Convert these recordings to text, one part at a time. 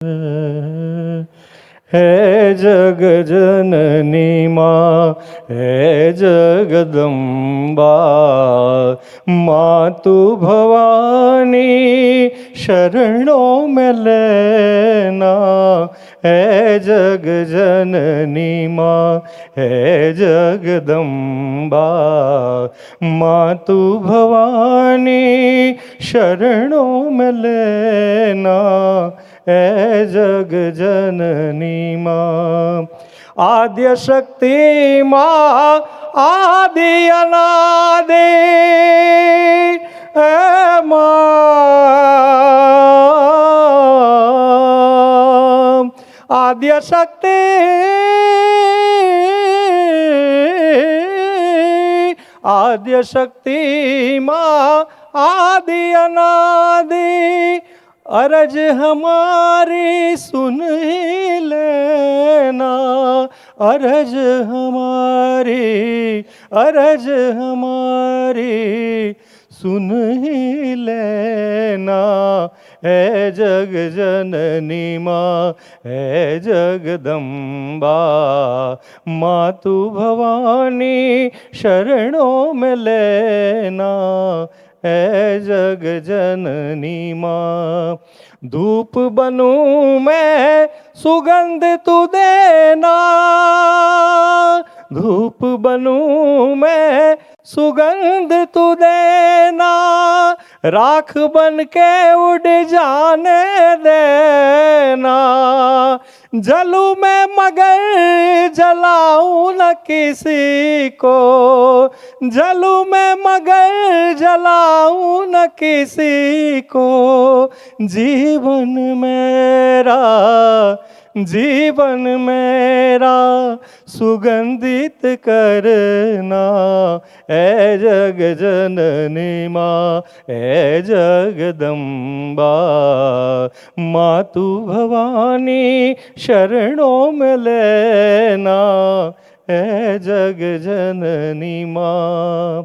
है जग जननी माँ, है जगदम्बा। माँ तू भवानी शरणों में लेना। है जग जननी माँ, है जगदम्बा। माँ तू भवानी शरणों में लेना। है जग जननी माँ, आद्य शक्ति माँ, आदि अनादि है माँ। आद्य शक्ति आद्य शक्ति माँ, आदि अनादि। अरज हमारी सुन ही लेना। अरज हमारी, अरज हमारी सुन ही लेना। है जग जननी माँ, है जगदम्बा। माँ तू भवानी शरणों में लेना। है जग जननी माँ, धूप बनूं मैं सुगंध तू देना। धूप बनूं मैं सुगंध तू देना। राख बन के उड़ जाने देना। जलूं मैं मगर जलाऊं न किसी को। जलूं मैं मगर जलाऊं न किसी को। जीवन मेरा, जीवन मेरा सुगंधित करना। है जग जननी माँ, है जगदम्बा। माँ तू भवानी शरणों में लेना। है जग जननी माँ,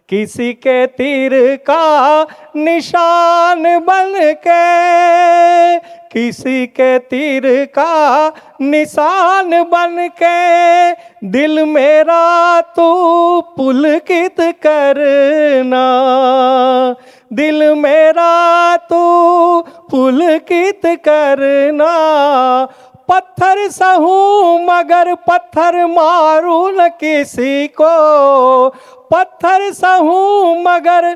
किसी के तीर का निशान बन के, किसी के तीर का निशान बन के। दिल मेरा तू पुलकित करना। दिल मेरा तू पुलकित करना। पत्थर सहूं मगर पत्थर मारूं न किसी को। पत्थर सहूं मगर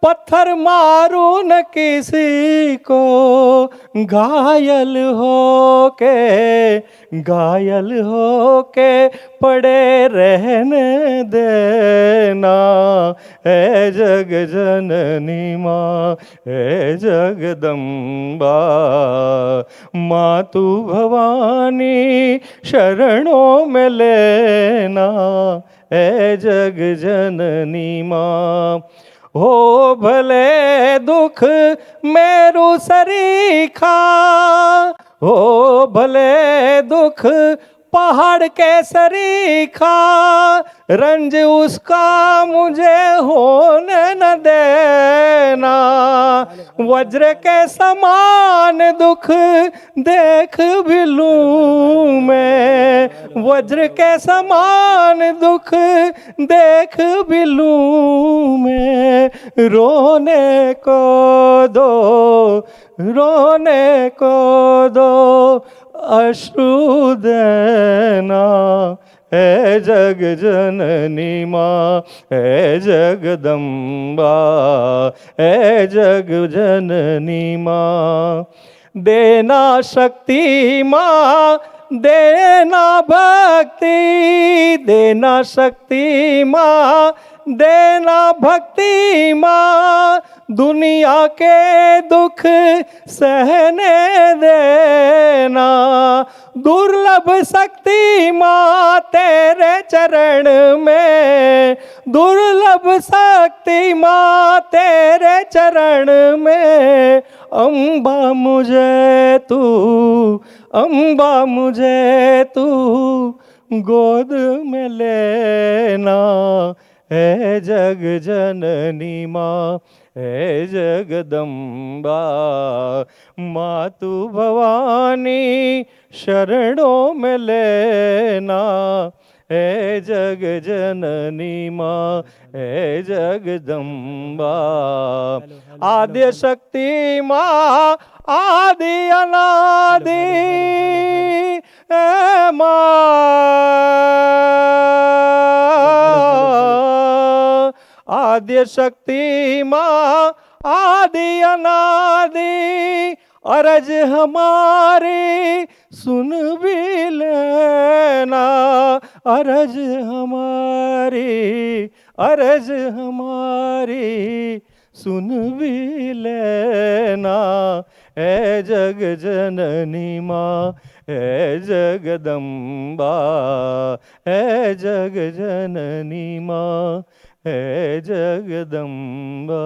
पत्थर मारूं न किसी को। घायल हो के, घायल हो के पड़े रहने देना। है जग जननी माँ, है जगदम्बा। माँ तू भवानी शरणों में लेना। है जग जननी माँ, हो भले दुख मेरु सरीखा। हो भले दुख पहाड़ के सरीखा। रंज उसका मुझे होने न देना। वज्र के समान दुख देख भी लूं मैं। वज्र के समान दुख देख भी लूं मैं। रोने को दो, रोने को दो अश्रु देना। है जग जननी माँ, है जगदम्बा। है जग जननी माँ, देना शक्ति माँ, देना भक्ति। देना शक्ति माँ, देना भक्ति माँ। दुनिया के दुख सहने देना। दुर्लभ शक्ति माँ तेरे चरण में। दुर्लभ शक्ति माँ तेरे चरण में। अम्बा मुझे तू, अम्बा मुझे तू गोद में लेना। है जग जननी माँ, हे जगदम्बा। मातु भवानी शरणों में लेना, हे जग जननी माँ, हे जगदम्बा। आद्य शक्ति माँ, आदि अनादि, हे माँ। आद्य शक्ति माँ, आदि अनादि, अरज हमारी सुन भी लेना, अरज हमारी, अरज हमारी सुन भी लेना, है जग जननी माँ, है जगदम्बा, है जग जननी माँ, है जगदम्बा।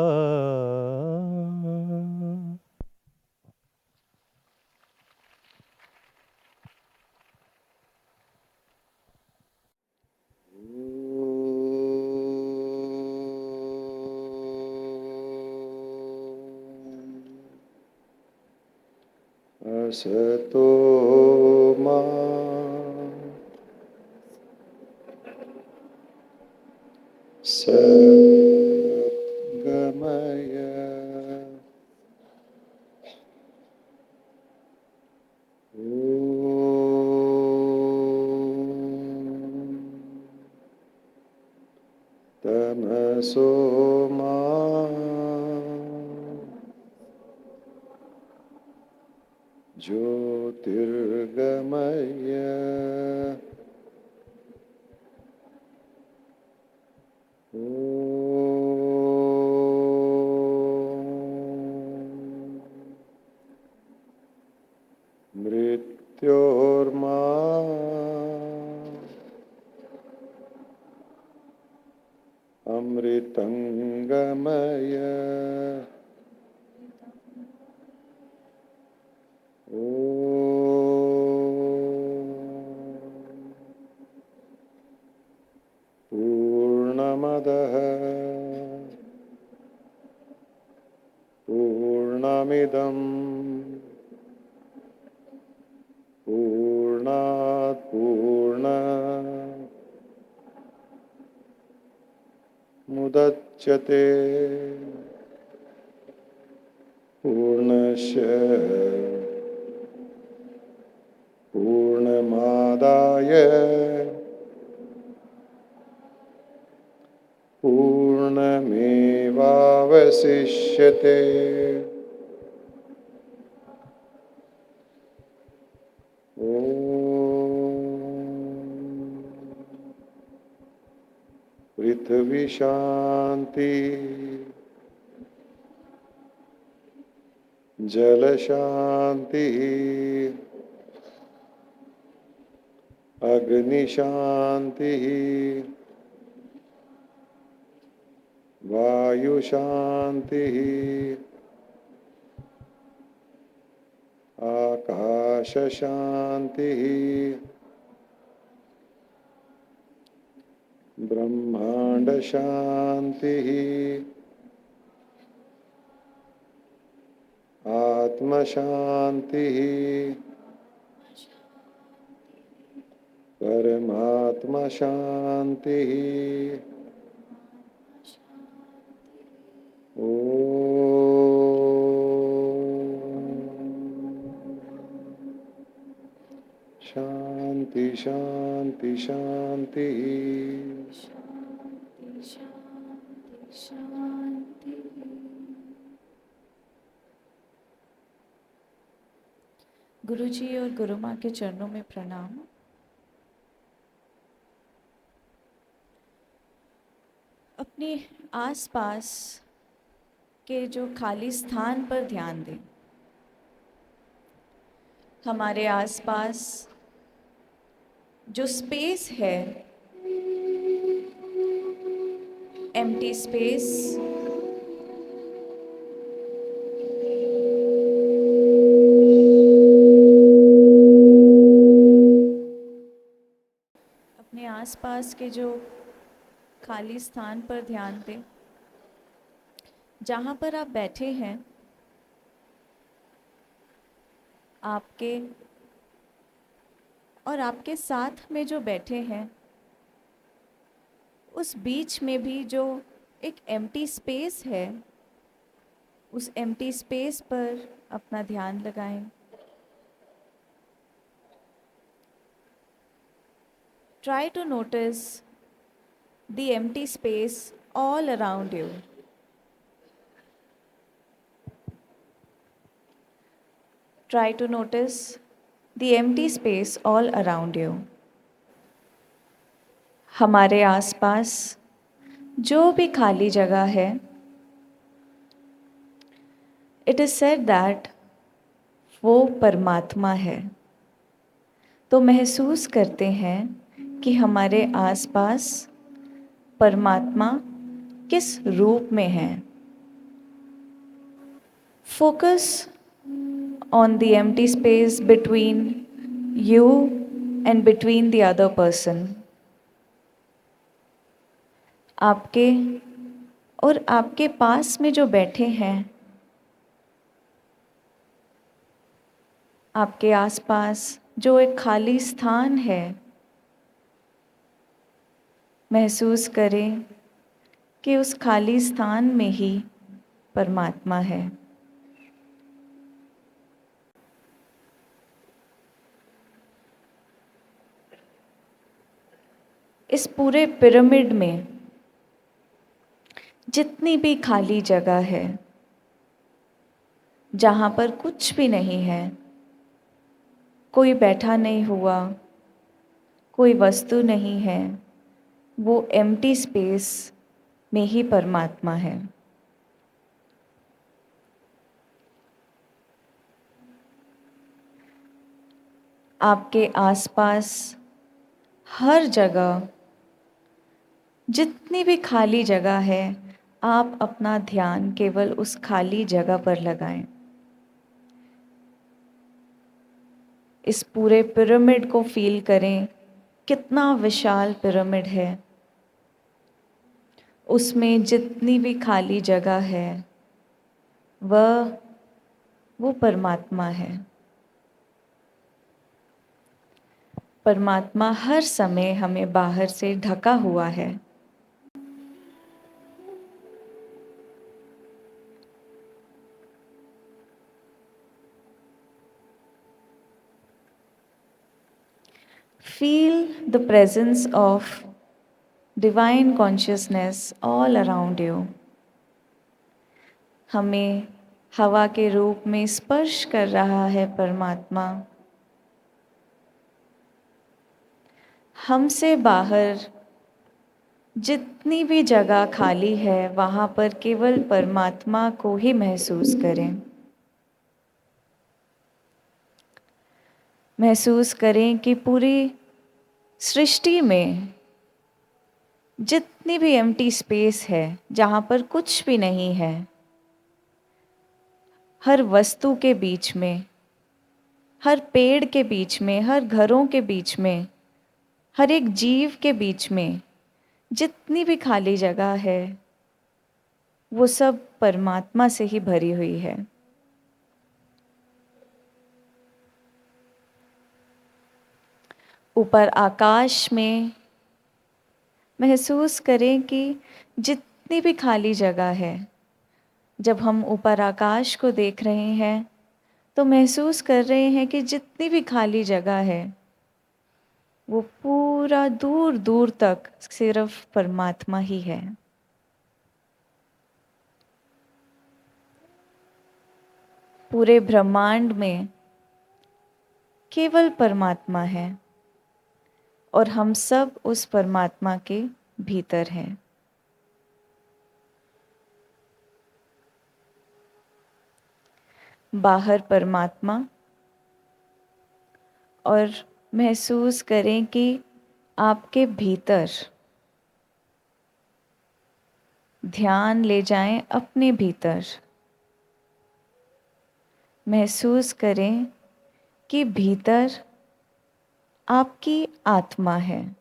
असतो मा सद्गमय तमसो मा ज्योतिर्गमय मृत्योर्मा अमृतंगमय पूर्णमदः पूर्णमिदं पूर्णात् पूर्णमुदच्यते पूर्णस्य पूर्णमादाय पूर्णमेवावशिष्यते। पृथ्वी शांति, जल शांति, अग्नि शांति, वायु शांति, आकाश शांति, ब्रह्मांड शांति, आत्म शांति, परमात्मा शांति। शांति शांति शांति। गुरु जी और गुरु माँ के चरणों में प्रणाम। अपने आसपास के जो खाली स्थान पर ध्यान दें। हमारे आसपास जो स्पेस है, एम्प्टी स्पेस, अपने आसपास के जो खाली स्थान पर ध्यान दें। जहाँ पर आप बैठे हैं, आपके और आपके साथ में जो बैठे हैं, उस बीच में भी जो एक एम्प्टी स्पेस है, उस एम्प्टी स्पेस पर अपना ध्यान लगाएं। Try to notice the empty space all around you. Try to notice the empty space all around you. हमारे आसपास जो भी खाली जगह है, it is said that वो परमात्मा है। तो महसूस करते हैं कि हमारे आसपास परमात्मा किस रूप में है। Focus on the empty space between you and between the other person. आपके और आपके पास में जो बैठे हैं, आपके आसपास जो एक खाली स्थान है, महसूस करें कि उस खाली स्थान में ही परमात्मा है। इस पूरे पिरामिड में जितनी भी खाली जगह है, जहाँ पर कुछ भी नहीं है, कोई बैठा नहीं हुआ, कोई वस्तु नहीं है, वो एम्प्टी स्पेस में ही परमात्मा है। आपके आसपास हर जगह जितनी भी खाली जगह है, आप अपना ध्यान केवल उस खाली जगह पर लगाएं। इस पूरे पिरामिड को फील करें, कितना विशाल पिरामिड है। उसमें जितनी भी खाली जगह है, वो परमात्मा है। परमात्मा हर समय हमें बाहर से ढका हुआ है। Feel the presence of divine consciousness all around you. हमें हवा के रूप में स्पर्श कर रहा है परमात्मा। हमसे बाहर जितनी भी जगह खाली है, वहाँ पर केवल परमात्मा को ही महसूस करें। महसूस करें कि पूरी सृष्टि में जितनी भी एम्प्टी स्पेस है, जहाँ पर कुछ भी नहीं है, हर वस्तु के बीच में, हर पेड़ के बीच में, हर घरों के बीच में, हर एक जीव के बीच में जितनी भी खाली जगह है, वो सब परमात्मा से ही भरी हुई है। ऊपर आकाश में महसूस करें कि जितनी भी खाली जगह है, जब हम ऊपर आकाश को देख रहे हैं तो महसूस कर रहे हैं कि जितनी भी खाली जगह है, वो पूरा दूर दूर तक सिर्फ परमात्मा ही है। पूरे ब्रह्मांड में केवल परमात्मा है और हम सब उस परमात्मा के भीतर हैं। बाहर परमात्मा, और महसूस करें कि आपके भीतर ध्यान ले जाएं अपने भीतर। महसूस करें कि भीतर आपकी आत्मा है।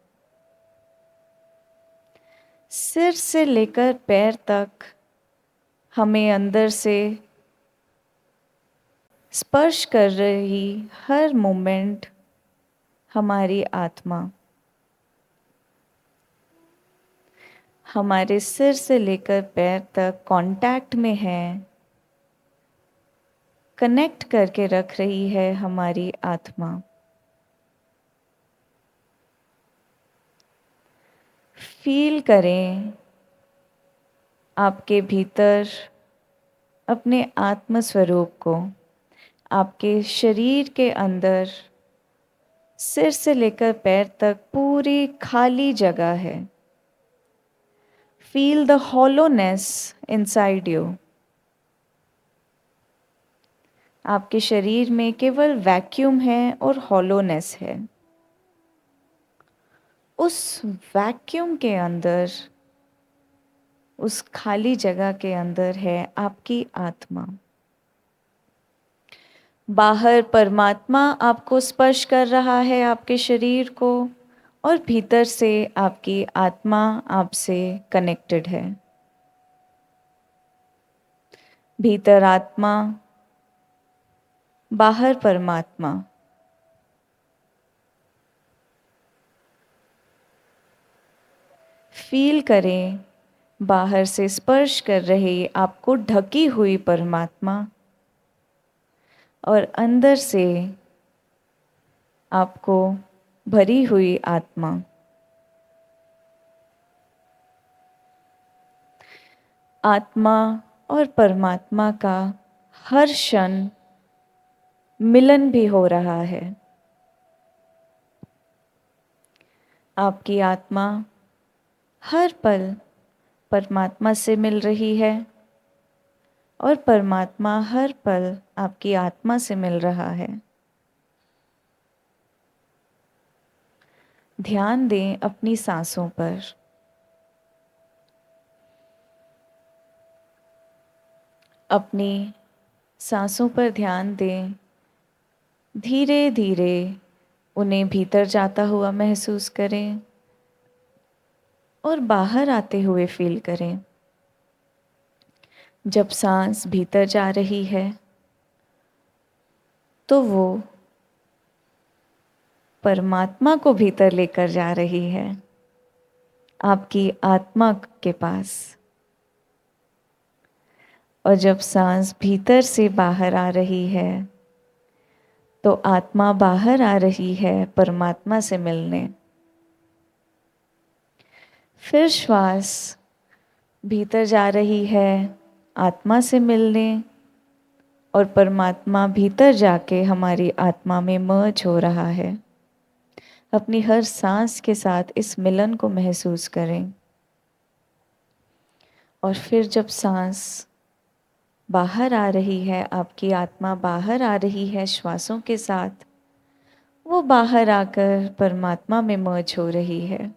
सिर से लेकर पैर तक हमें अंदर से स्पर्श कर रही हर मोमेंट हमारी आत्मा, हमारे सिर से लेकर पैर तक कांटेक्ट में है, कनेक्ट करके रख रही है हमारी आत्मा। फील करें आपके भीतर अपने आत्म स्वरूप को, आपके शरीर के अंदर सिर से लेकर पैर तक पूरी खाली जगह है। Feel the hollowness inside you. आपके शरीर में केवल वैक्यूम है और हॉलोनेस है। उस वैक्यूम के अंदर, उस खाली जगह के अंदर है आपकी आत्मा। बाहर परमात्मा आपको स्पर्श कर रहा है, आपके शरीर को, और भीतर से आपकी आत्मा आपसे कनेक्टेड है। भीतर आत्मा, बाहर परमात्मा। फील करें बाहर से स्पर्श कर रहे आपको ढकी हुई परमात्मा और अंदर से आपको भरी हुई आत्मा। आत्मा और परमात्मा का हर क्षण मिलन भी हो रहा है। आपकी आत्मा हर पल परमात्मा से मिल रही है और परमात्मा हर पल आपकी आत्मा से मिल रहा है। ध्यान दें अपनी सांसों पर। अपनी सांसों पर ध्यान दें। धीरे धीरे उन्हें भीतर जाता हुआ महसूस करें और बाहर आते हुए फील करें। जब सांस भीतर जा रही है तो वो परमात्मा को भीतर लेकर जा रही है, आपकी आत्मा के पास। और जब सांस भीतर से बाहर आ रही है तो आत्मा बाहर आ रही है परमात्मा से मिलने। फिर श्वास भीतर जा रही है आत्मा से मिलने और परमात्मा भीतर जाके हमारी आत्मा में मर्ज हो रहा है। अपनी हर सांस के साथ इस मिलन को महसूस करें। और फिर जब सांस बाहर आ रही है, आपकी आत्मा बाहर आ रही है श्वासों के साथ, वो बाहर आकर परमात्मा में मर्ज हो रही है।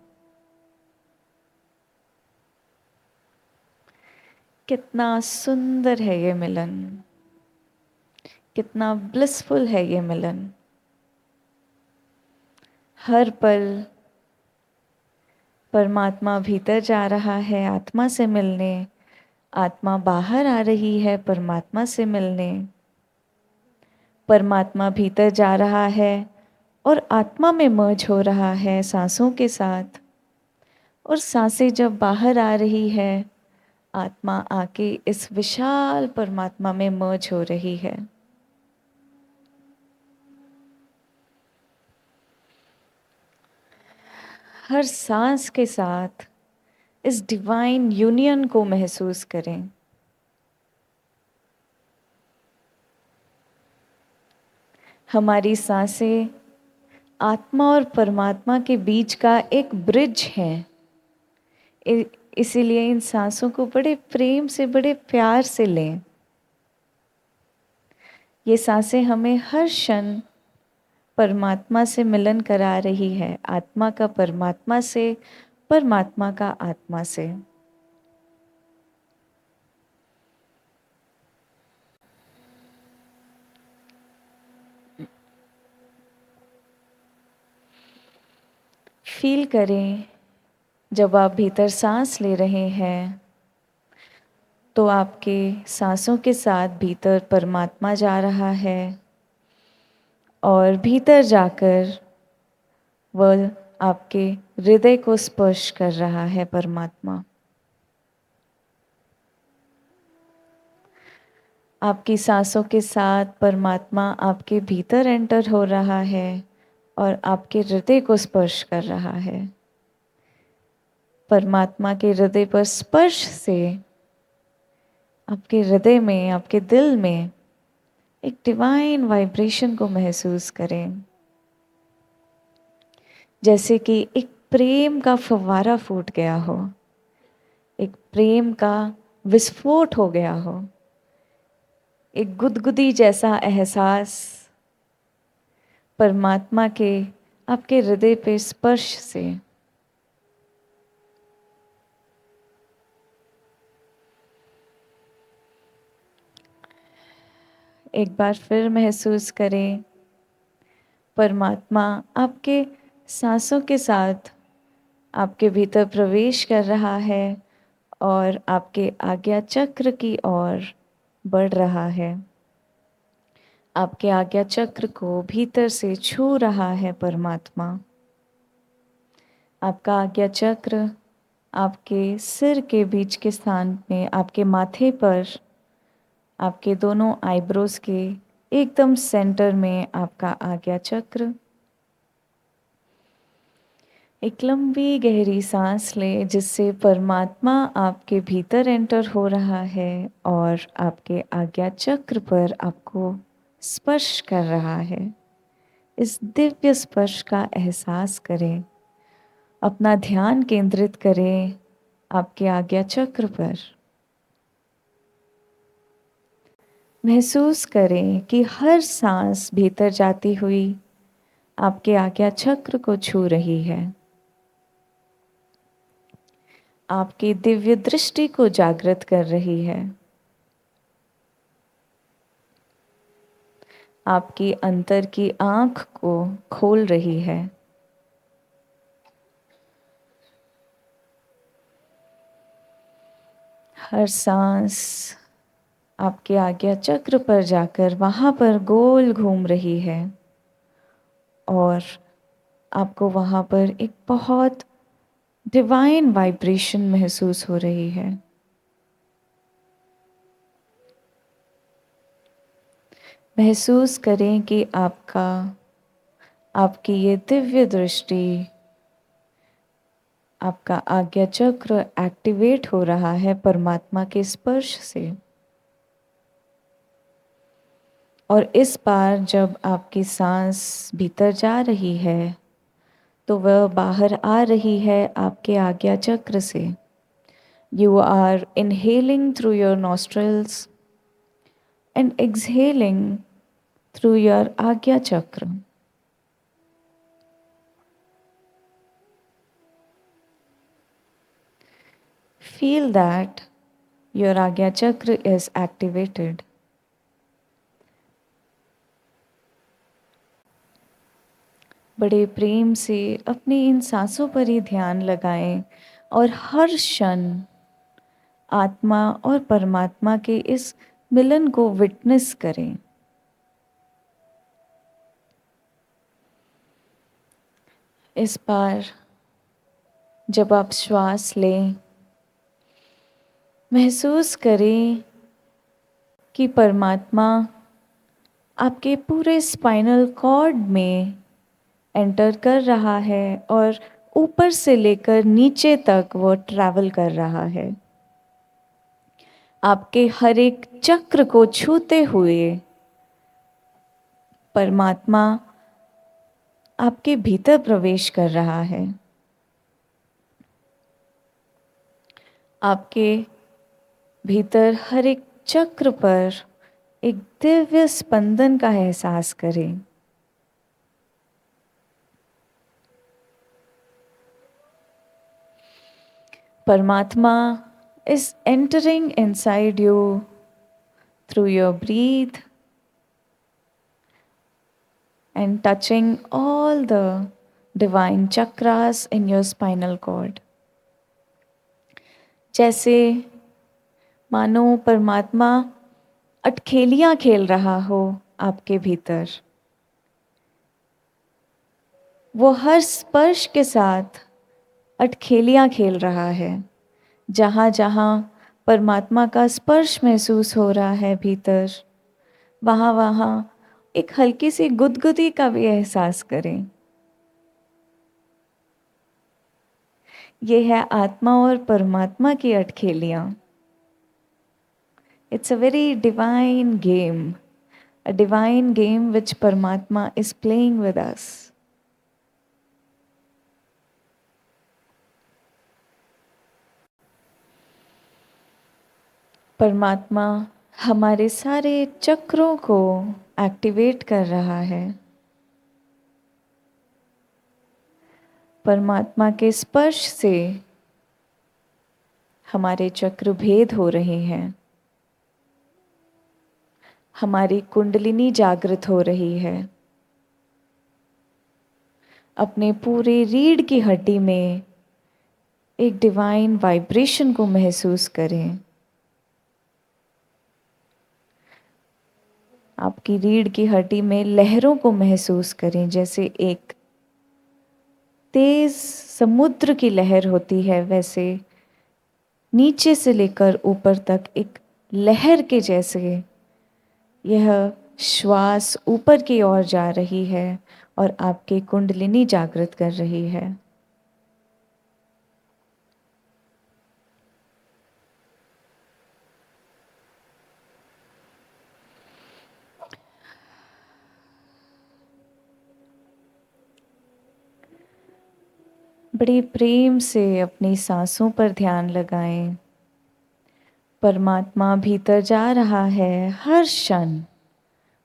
कितना सुंदर है ये मिलन, कितना ब्लिसफुल है ये मिलन। हर पल परमात्मा भीतर जा रहा है आत्मा से मिलने, आत्मा बाहर आ रही है परमात्मा से मिलने। परमात्मा भीतर जा रहा है और आत्मा में मर्ज हो रहा है सांसों के साथ। और सांसें जब बाहर आ रही है, आत्मा आके इस विशाल परमात्मा में मर्ज हो रही है। हर सांस के साथ इस डिवाइन यूनियन को महसूस करें। हमारी सांसें आत्मा और परमात्मा के बीच का एक ब्रिज है। इसीलिए इन सांसों को बड़े प्रेम से, बड़े प्यार से लें। ये सांसें हमें हर क्षण परमात्मा से मिलन करा रही है, आत्मा का परमात्मा से, परमात्मा का आत्मा से। फील करें जब आप भीतर सांस ले रहे हैं तो आपके सांसों के साथ भीतर परमात्मा जा रहा है और भीतर जाकर वह आपके हृदय को स्पर्श कर रहा है परमात्मा। आपकी सांसों के साथ परमात्मा आपके भीतर एंटर हो रहा है और आपके हृदय को स्पर्श कर रहा है। परमात्मा के हृदय पर स्पर्श से आपके हृदय में, आपके दिल में एक डिवाइन वाइब्रेशन को महसूस करें, जैसे कि एक प्रेम का फव्वारा फूट गया हो, एक प्रेम का विस्फोट हो गया हो, एक गुदगुदी जैसा एहसास परमात्मा के आपके हृदय पे स्पर्श से। एक बार फिर महसूस करें, परमात्मा आपके सांसों के साथ आपके भीतर प्रवेश कर रहा है और आपके आज्ञा चक्र की ओर बढ़ रहा है। आपके आज्ञा चक्र को भीतर से छू रहा है परमात्मा। आपका आज्ञा चक्र आपके सिर के बीच के स्थान में, आपके माथे पर, आपके दोनों आईब्रोज के एकदम सेंटर में आपका आज्ञा चक्र। एक लंबी गहरी सांस ले, जिससे परमात्मा आपके भीतर एंटर हो रहा है और आपके आज्ञा चक्र पर आपको स्पर्श कर रहा है। इस दिव्य स्पर्श का एहसास करें। अपना ध्यान केंद्रित करें आपके आज्ञा चक्र पर। महसूस करें कि हर सांस भीतर जाती हुई आपके आज्ञा चक्र को छू रही है, आपकी दिव्य दृष्टि को जागृत कर रही है, आपकी अंतर की आंख को खोल रही है। हर सांस आपके आज्ञा चक्र पर जाकर वहाँ पर गोल घूम रही है और आपको वहाँ पर एक बहुत डिवाइन वाइब्रेशन महसूस हो रही है। महसूस करें कि आपकी ये दिव्य दृष्टि, आपका आज्ञा चक्र एक्टिवेट हो रहा है परमात्मा के स्पर्श से। और इस बार जब आपकी सांस भीतर जा रही है तो वह बाहर आ रही है आपके आज्ञा चक्र से। You are inhaling through your nostrils and exhaling through your Agya Chakra. Feel that your Agya Chakra is activated. बड़े प्रेम से अपनी इन सांसों पर ही ध्यान लगाएं और हर क्षण आत्मा और परमात्मा के इस मिलन को विटनेस करें। इस बार जब आप श्वास लें, महसूस करें कि परमात्मा आपके पूरे स्पाइनल कॉर्ड में एंटर कर रहा है और ऊपर से लेकर नीचे तक वो ट्रैवल कर रहा है, आपके हर एक चक्र को छूते हुए परमात्मा आपके भीतर प्रवेश कर रहा है। आपके भीतर हर एक चक्र पर एक दिव्य स्पंदन का एहसास करें। परमात्मा is entering inside you through your breath and touching all the divine chakras in your spinal cord. जैसे मानो परमात्मा अटखेलियां खेल रहा हो आपके भीतर। वो हर स्पर्श के साथ अटखेलियां खेल रहा है। जहाँ जहाँ परमात्मा का स्पर्श महसूस हो रहा है भीतर, वहाँ वहाँ एक हल्की सी गुदगुदी का भी एहसास करें। ये है आत्मा और परमात्मा की अटखेलियां। It's a very divine game, a divine game which Paramatma is playing with us. परमात्मा हमारे सारे चक्रों को एक्टिवेट कर रहा है। परमात्मा के स्पर्श से हमारे चक्र भेद हो रहे हैं, हमारी कुंडलिनी जागृत हो रही है। अपने पूरे रीढ़ की हड्डी में एक डिवाइन वाइब्रेशन को महसूस करें। आपकी रीढ़ की हड्डी में लहरों को महसूस करें, जैसे एक तेज समुद्र की लहर होती है, वैसे नीचे से लेकर ऊपर तक एक लहर के जैसे यह श्वास ऊपर की ओर जा रही है और आपकी कुंडलिनी जागृत कर रही है। बड़े प्रेम से अपनी सांसों पर ध्यान लगाएं। परमात्मा भीतर जा रहा है हर क्षण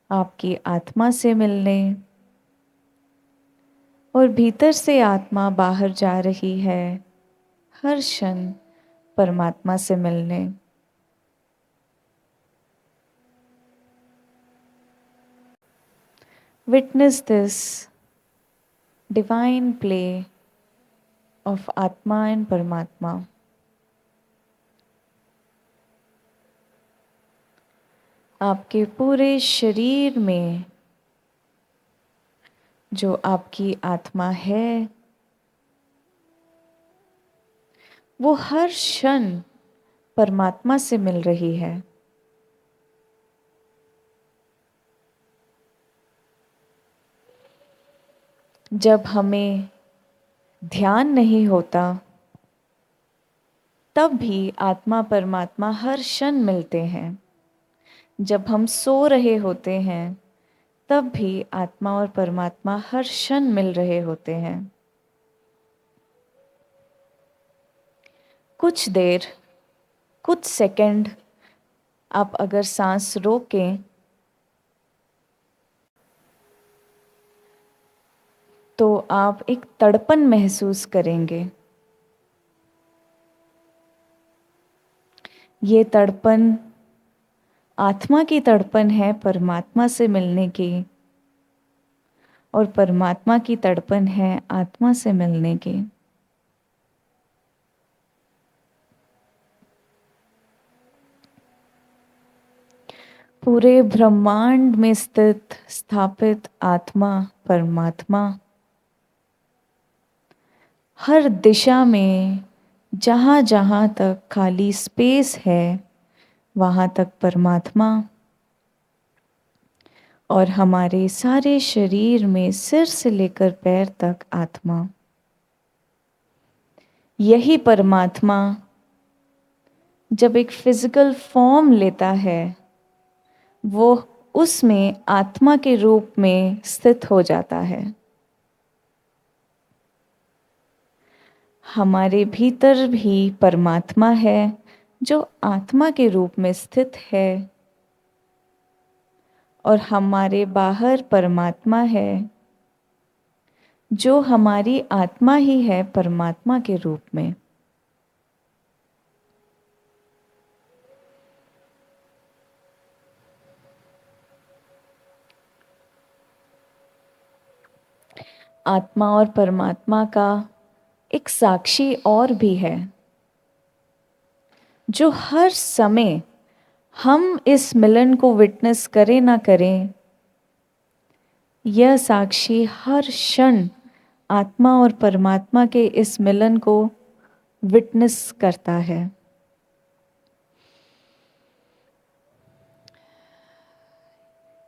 आपकी आत्मा से मिलने, और भीतर से आत्मा बाहर जा रही है हर क्षण परमात्मा से मिलने। Witness this divine play of Atma and Paramatma. आपके पूरे शरीर में जो आपकी आत्मा है, वो हर क्षण परमात्मा से मिल रही है। जब हमें ध्यान नहीं होता, तब भी आत्मा परमात्मा हर क्षण मिलते हैं। जब हम सो रहे होते हैं, तब भी आत्मा और परमात्मा हर क्षण मिल रहे होते हैं। कुछ देर, कुछ सेकंड आप अगर सांस रोकें तो आप एक तड़पन महसूस करेंगे। ये तड़पन आत्मा की तड़पन है परमात्मा से मिलने की, और परमात्मा की तड़पन है आत्मा से मिलने की। पूरे ब्रह्मांड में स्थित स्थापित आत्मा परमात्मा हर दिशा में जहाँ जहाँ तक खाली स्पेस है, वहाँ तक परमात्मा, और हमारे सारे शरीर में सिर से लेकर पैर तक आत्मा। यही परमात्मा जब एक फिजिकल फॉर्म लेता है, वो उसमें आत्मा के रूप में स्थित हो जाता है। हमारे भीतर भी परमात्मा है जो आत्मा के रूप में स्थित है, और हमारे बाहर परमात्मा है जो हमारी आत्मा ही है परमात्मा के रूप में। आत्मा और परमात्मा का एक साक्षी और भी है। जो हर समय हम इस मिलन को विटनेस करें ना करें, यह साक्षी हर क्षण आत्मा और परमात्मा के इस मिलन को विटनेस करता है।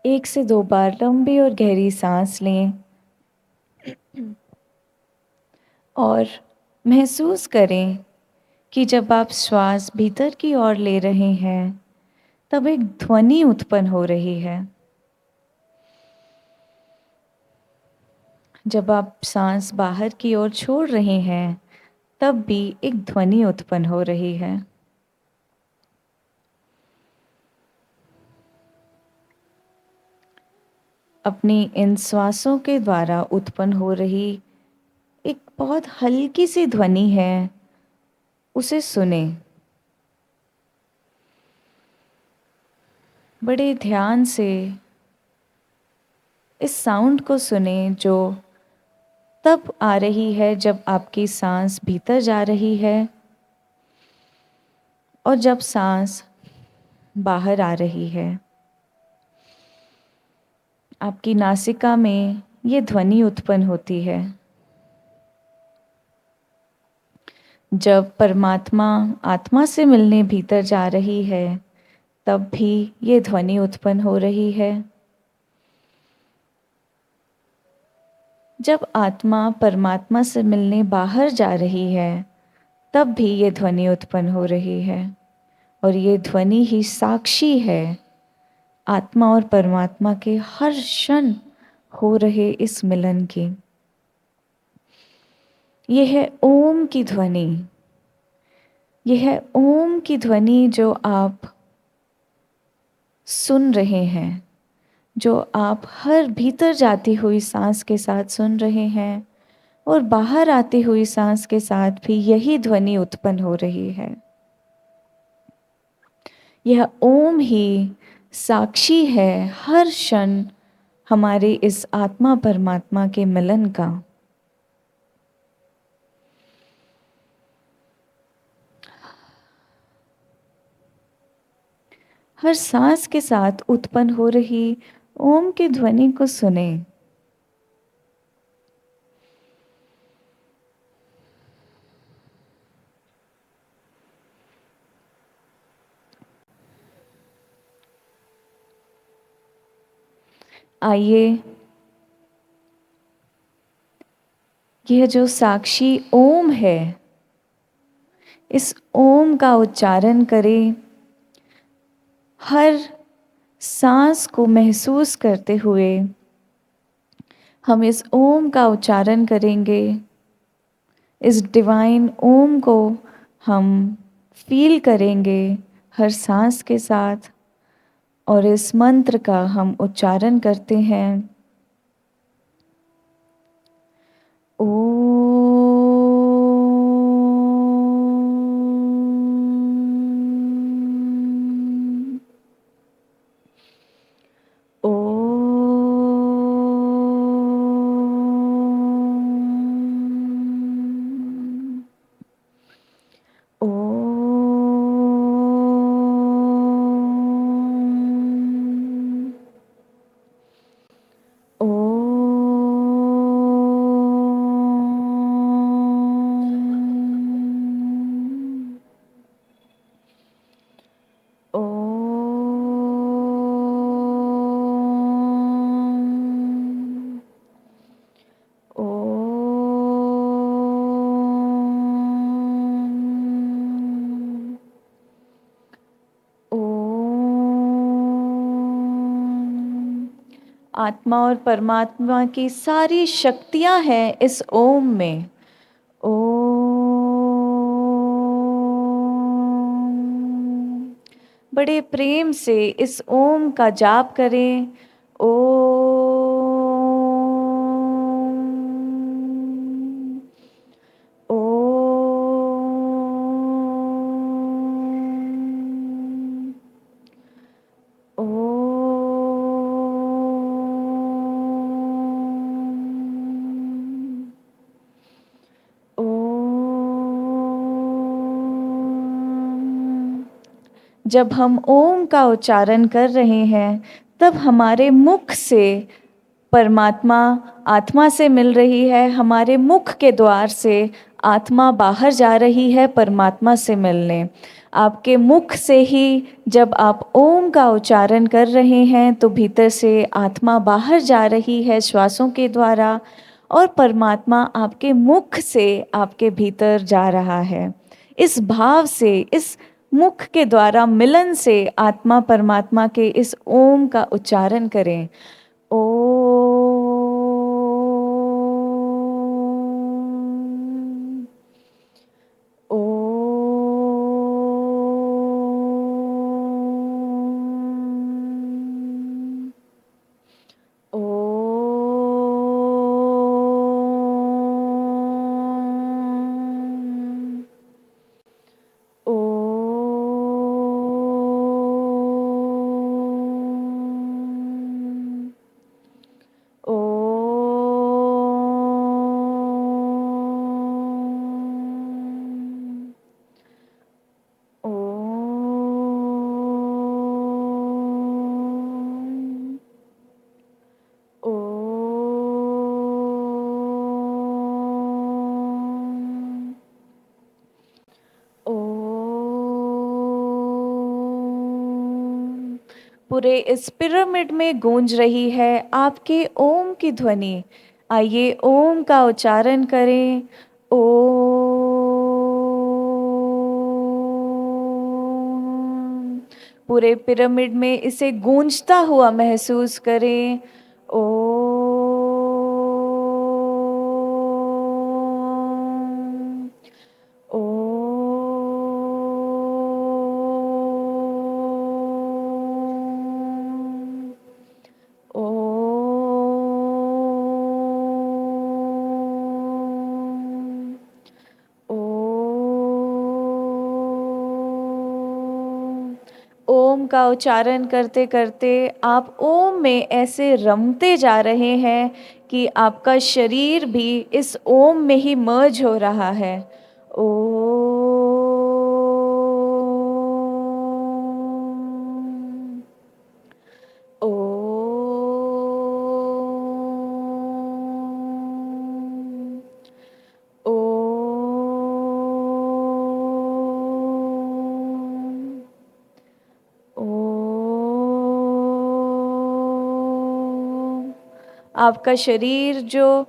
एक से दो बार लंबी और गहरी सांस लें और महसूस करें कि जब आप श्वास भीतर की ओर ले रहे हैं तब एक ध्वनि उत्पन्न हो रही है। जब आप सांस बाहर की ओर छोड़ रहे हैं तब भी एक ध्वनि उत्पन्न हो रही है। अपनी इन श्वासों के द्वारा उत्पन्न हो रही एक बहुत हल्की सी ध्वनि है, उसे सुने। बड़े ध्यान से इस साउंड को सुने जो तब आ रही है जब आपकी सांस भीतर जा रही है और जब सांस बाहर आ रही है। आपकी नासिका में ये ध्वनि उत्पन्न होती है। जब परमात्मा आत्मा से मिलने भीतर जा रही है तब भी ये ध्वनि उत्पन्न हो रही है। जब आत्मा परमात्मा से मिलने बाहर जा रही है तब भी ये ध्वनि उत्पन्न हो रही है। और ये ध्वनि ही साक्षी है आत्मा और परमात्मा के हर क्षण हो रहे इस मिलन की। यह है ओम की ध्वनि। यह है ओम की ध्वनि जो आप सुन रहे हैं, जो आप हर भीतर जाती हुई सांस के साथ सुन रहे हैं और बाहर आती हुई सांस के साथ भी यही ध्वनि उत्पन्न हो रही है। यह ओम ही साक्षी है हर क्षण हमारे इस आत्मा परमात्मा के मिलन का। हर सांस के साथ उत्पन्न हो रही ओम की ध्वनि को सुने। आइए यह जो साक्षी ओम है, इस ओम का उच्चारण करें। हर सांस को महसूस करते हुए हम इस ओम का उच्चारण करेंगे। इस डिवाइन ओम को हम फील करेंगे हर सांस के साथ और इस मंत्र का हम उच्चारण करते हैं। आत्मा और परमात्मा की सारी शक्तियां हैं इस ओम में। ओम। बड़े प्रेम से इस ओम का जाप करें। ओम। ओम। जब हम ओम का उच्चारण कर रहे हैं तब हमारे मुख से परमात्मा आत्मा से मिल रही है, हमारे मुख के द्वार से आत्मा बाहर जा रही है परमात्मा से मिलने। आपके मुख से ही जब आप ओम का उच्चारण कर रहे हैं तो भीतर से आत्मा बाहर जा रही है श्वासों के द्वारा, और परमात्मा आपके मुख से आपके भीतर जा रहा है। इस भाव से, इस मुख के द्वारा मिलन से आत्मा परमात्मा के इस ओम का उच्चारण करें। ओम ओम ओम पूरे इस पिरामिड में गूंज रही है आपके ओम की ध्वनि। आइए ओम का उच्चारण करें। ओम। पूरे पिरामिड में इसे गूंजता हुआ महसूस करें। ओम। ओम। ओम का उच्चारण करते करते आप ओम में ऐसे रमते जा रहे हैं कि आपका शरीर भी इस ओम में ही मर्ज हो रहा है। ओम। ओम। ओम। ओम। आपका शरीर जो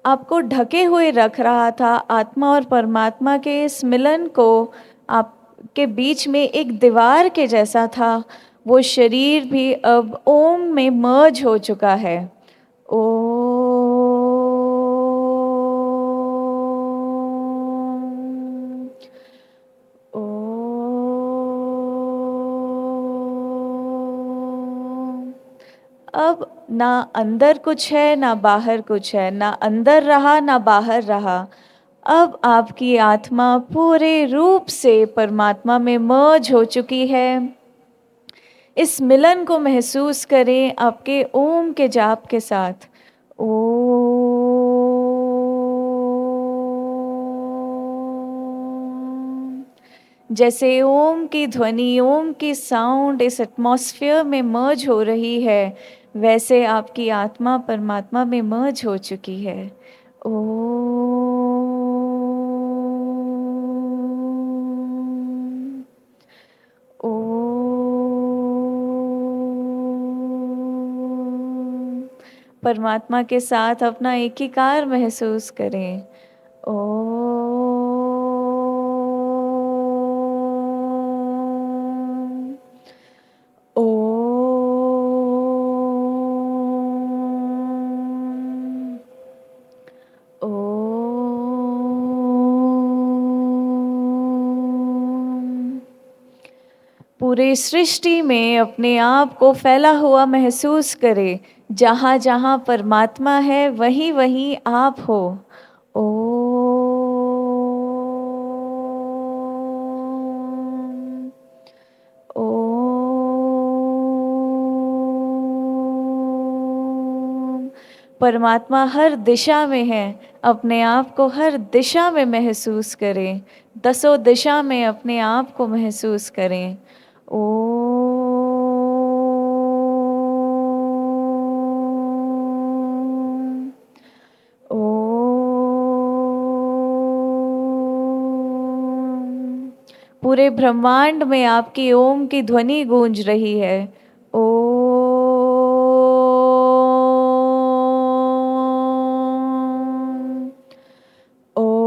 आपको ढके हुए रख रहा था, आत्मा और परमात्मा के इस मिलन को आपके बीच में एक दीवार के जैसा था, वो शरीर भी अब ओम में मर्ज हो चुका है। ओम। ओम। अब ना अंदर कुछ है ना बाहर कुछ है, ना अंदर रहा ना बाहर रहा। अब आपकी आत्मा पूरे रूप से परमात्मा में मर्ज हो चुकी है। इस मिलन को महसूस करें आपके ओम के जाप के साथ। ओम। जैसे ओम की ध्वनि, ओम की साउंड इस एटमॉस्फेयर में मर्ज हो रही है, वैसे आपकी आत्मा परमात्मा में मर्ज हो चुकी है। ओम। ओम। परमात्मा के साथ अपना एकीकार महसूस करें। ओम। ओम। ओम। पूरे सृष्टि में अपने आप को फैला हुआ महसूस करें। जहाँ जहाँ परमात्मा है वहीं वहीं आप हो। ओम। ओम। परमात्मा हर दिशा में है, अपने आप को हर दिशा में महसूस करें। दसों दिशा में अपने आप को महसूस करें। ओम ओम। पूरे ब्रह्मांड में आपकी ओम की ध्वनि गूंज रही है। ओम ओम।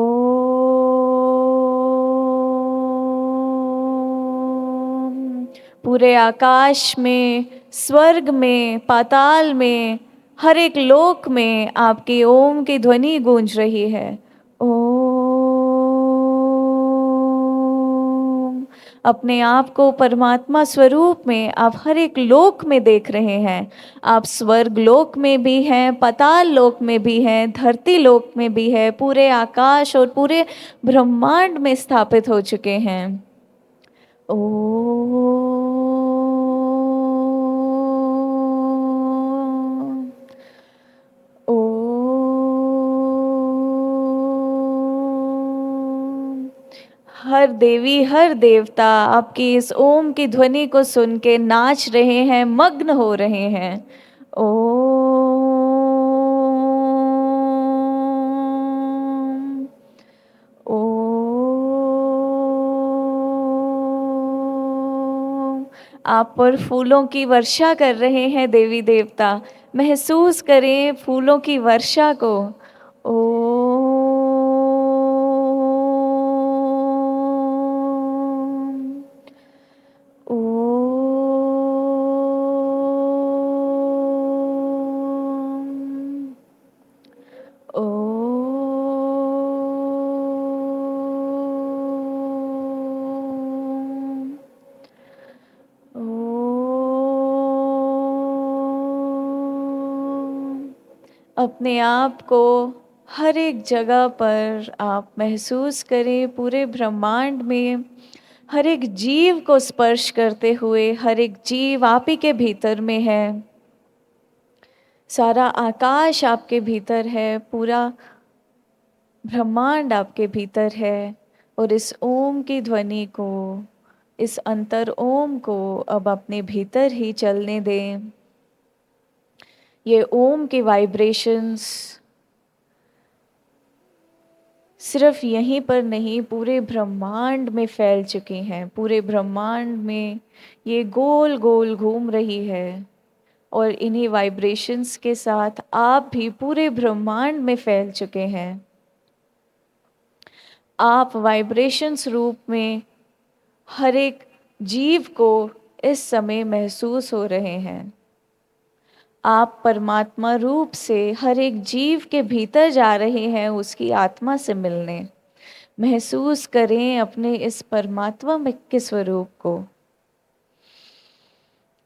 पूरे आकाश में, स्वर्ग में, पाताल में, हर एक लोक में आपकी ओम की ध्वनि गूंज रही है। ओम। अपने आप को परमात्मा स्वरूप में आप हर एक लोक में देख रहे हैं। आप स्वर्ग लोक में भी हैं, पाताल लोक में भी हैं, धरती लोक में भी है, पूरे आकाश और पूरे ब्रह्मांड में स्थापित हो चुके हैं। ओम ओम। हर देवी, हर देवता आपकी इस ओम की ध्वनि को सुन के नाच रहे हैं, मग्न हो रहे हैं। ओम ओम। आप पर फूलों की वर्षा कर रहे हैं देवी देवता। महसूस करें फूलों की वर्षा को। ओम ओम ओम ओम। अपने आप को हर एक जगह पर आप महसूस करें, पूरे ब्रह्मांड में हर एक जीव को स्पर्श करते हुए। हर एक जीव आप ही के भीतर में है। सारा आकाश आपके भीतर है, पूरा ब्रह्मांड आपके भीतर है। और इस ओम की ध्वनि को, इस अंतर ओम को अब अपने भीतर ही चलने दें। ये ओम के वाइब्रेशंस सिर्फ यहीं पर नहीं, पूरे ब्रह्मांड में फैल चुकी हैं। पूरे ब्रह्मांड में ये गोल गोल घूम रही है। और इन्हीं वाइब्रेशंस के साथ आप भी पूरे ब्रह्मांड में फैल चुके हैं। आप वाइब्रेशंस रूप में हर एक जीव को इस समय महसूस हो रहे हैं। आप परमात्मा रूप से हर एक जीव के भीतर जा रहे हैं उसकी आत्मा से मिलने। महसूस करें अपने इस परमात्मा के स्वरूप को।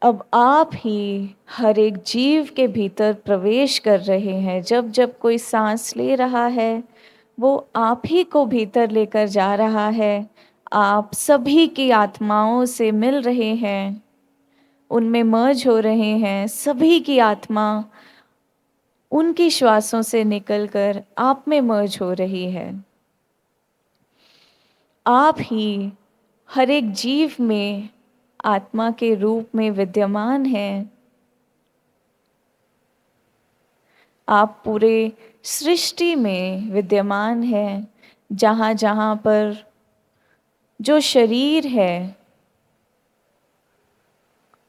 अब आप ही हर एक जीव के भीतर प्रवेश कर रहे हैं। जब जब कोई सांस ले रहा है वो आप ही को भीतर लेकर जा रहा है। आप सभी की आत्माओं से मिल रहे हैं, उनमें मर्ज हो रहे हैं। सभी की आत्मा उनकी श्वासों से निकलकर आप में मर्ज हो रही है। आप ही हर एक जीव में आत्मा के रूप में विद्यमान हैं। आप पूरे सृष्टि में विद्यमान हैं। जहाँ जहाँ पर जो शरीर है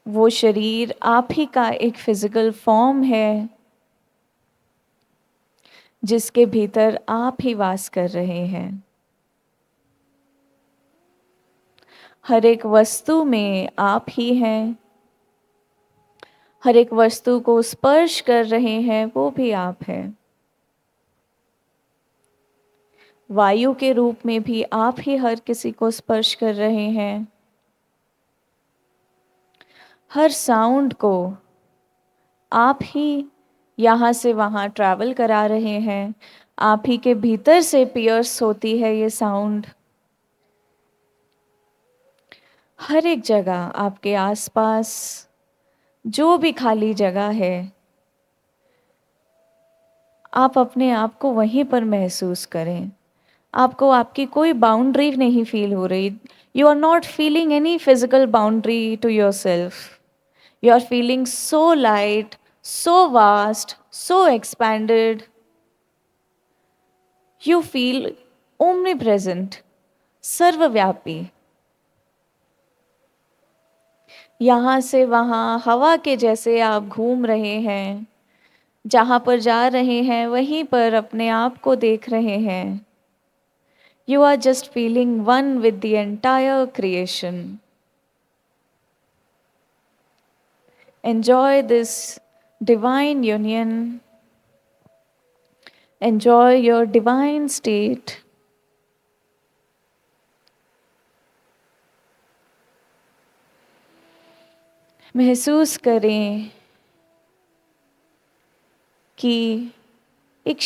वो शरीर आप ही का एक फिजिकल फॉर्म है जिसके भीतर आप ही वास कर रहे हैं। हर एक वस्तु में आप ही हैं। हर एक वस्तु को स्पर्श कर रहे हैं वो भी आप हैं। वायु के रूप में भी आप ही हर किसी को स्पर्श कर रहे हैं। हर साउंड को आप ही यहाँ से वहाँ ट्रैवल करा रहे हैं। आप ही के भीतर से पियर्स होती है ये साउंड। हर एक जगह आपके आसपास जो भी खाली जगह है आप अपने आप को वहीं पर महसूस करें। आपको आपकी कोई बाउंड्री नहीं फील हो रही. You are not feeling any physical boundary to yourself. You are feeling so light, so vast, so expanded. You feel omnipresent, सर्वव्यापी. यहाँ से वहाँ हवा के जैसे आप घूम रहे हैं. जहाँ पर जा रहे हैं वहीं पर अपने आप को देख रहे हैं. You are just feeling one with the entire creation. Enjoy this divine union. Enjoy your divine state. महसूस करें कि एक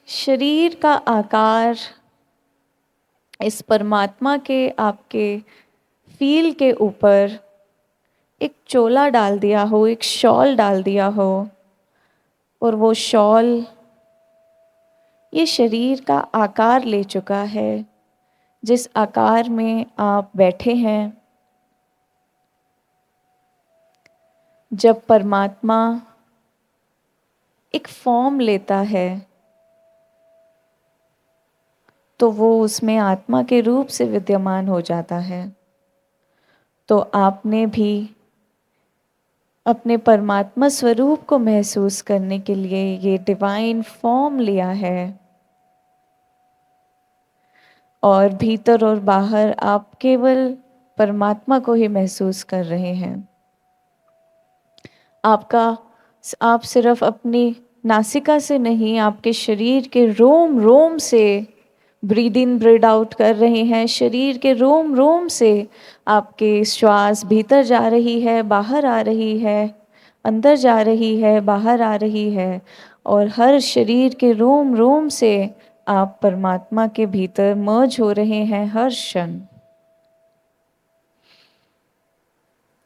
शरीर का आकार इस परमात्मा के आपके फील के ऊपर एक चोला डाल दिया हो, एक शॉल डाल दिया हो, और वो शॉल ये शरीर का आकार ले चुका है. जिस आकार में आप बैठे हैं, जब परमात्मा एक फॉर्म लेता है तो वो उसमें आत्मा के रूप से विद्यमान हो जाता है. तो आपने भी अपने परमात्मा स्वरूप को महसूस करने के लिए ये डिवाइन फॉर्म लिया है. और भीतर और बाहर आप केवल परमात्मा को ही महसूस कर रहे हैं. आप सिर्फ अपनी नासिका से नहीं, आपके शरीर के रोम रोम से ब्रीद इन ब्रीद आउट कर रहे हैं. शरीर के रोम रोम से आपके श्वास भीतर जा रही है, बाहर आ रही है, अंदर जा रही है, बाहर आ रही है. और हर शरीर के रोम रोम से आप परमात्मा के भीतर मर्ज हो रहे हैं हर क्षण.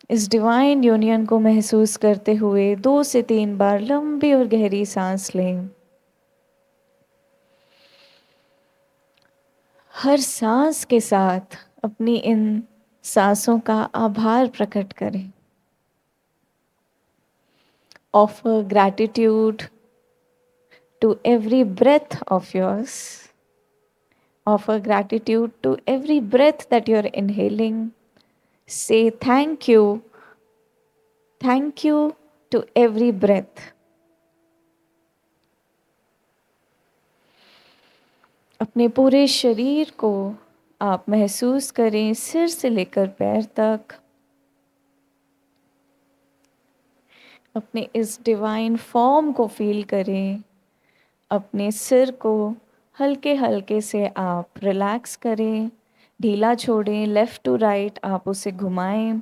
इस डिवाइन यूनियन को महसूस करते हुए 2 से 3 बार लंबी और गहरी सांस लें. हर सांस के साथ अपनी इन सांसों का आभार प्रकट करें. Offer gratitude to every breath of yours. Offer gratitude to every breath that you're inhaling. Say thank you to every breath. अपने पूरे शरीर को आप महसूस करें, सिर से लेकर पैर तक. अपने इस डिवाइन फॉर्म को फील करें. अपने सिर को हल्के हल्के से आप रिलैक्स करें, ढीला छोड़ें. लेफ़्ट टू राइट आप उसे घुमाएं.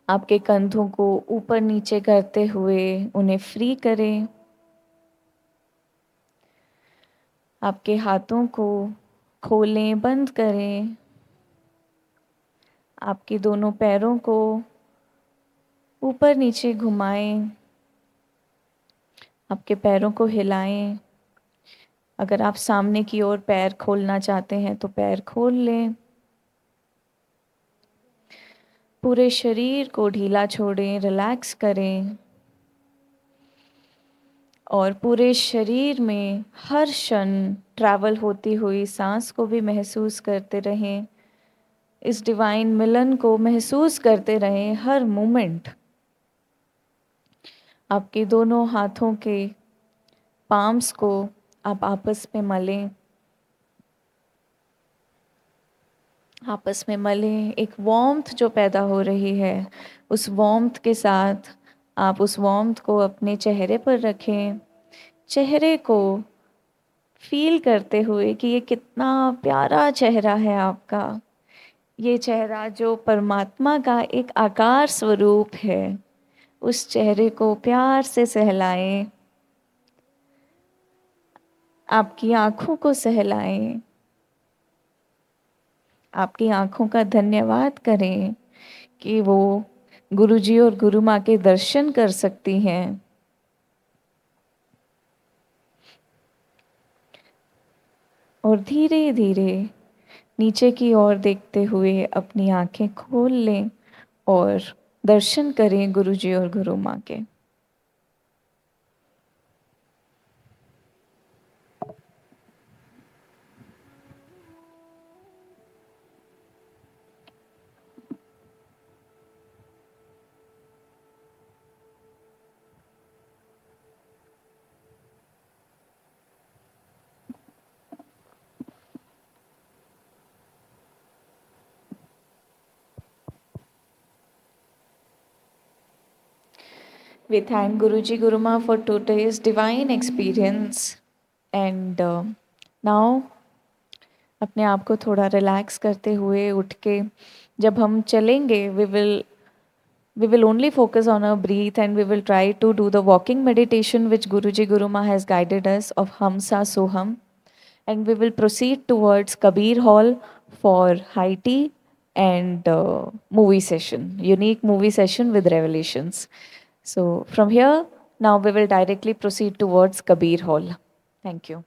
आपके कंधों को ऊपर नीचे करते हुए उन्हें फ्री करें. आपके हाथों को खोलें, बंद करें. आपके दोनों पैरों को ऊपर नीचे घुमाएं. आपके पैरों को हिलाएं. अगर आप सामने की ओर पैर खोलना चाहते हैं तो पैर खोल लें. पूरे शरीर को ढीला छोड़ें, रिलैक्स करें. और पूरे शरीर में हर क्षण ट्रैवल होती हुई सांस को भी महसूस करते रहें. इस डिवाइन मिलन को महसूस करते रहें हर मोमेंट. आपके दोनों हाथों के पाम्स को आप आपस में मलें. आपस में मलें. एक वार्मथ जो पैदा हो रही है, उस वार्मथ के साथ आप उस वार्मथ को अपने चेहरे पर रखें. चेहरे को फील करते हुए कि ये कितना प्यारा चेहरा है आपका. ये चेहरा जो परमात्मा का एक आकार स्वरूप है, उस चेहरे को प्यार से सहलाएं. आपकी आँखों को सहलाएं. आपकी आँखों का धन्यवाद करें कि वो गुरुजी और गुरु माँ के दर्शन कर सकती हैं. और धीरे धीरे नीचे की ओर देखते हुए अपनी आंखें खोल लें और दर्शन करें गुरु जी और गुरु माँ के। We thank Guruji Guruma for today's divine experience and now अपने आप को थोड़ा रिलैक्स करते हुए उठ के जब हम चलेंगे we will only focus on our breath and we will try to do the walking meditation which Guruji Guruma has guided us of Hamsa Soham, and we will proceed towards Kabir Hall for high tea and movie session, unique movie session with revelations. So from here, now we will directly proceed towards Kabir Hall. Thank you.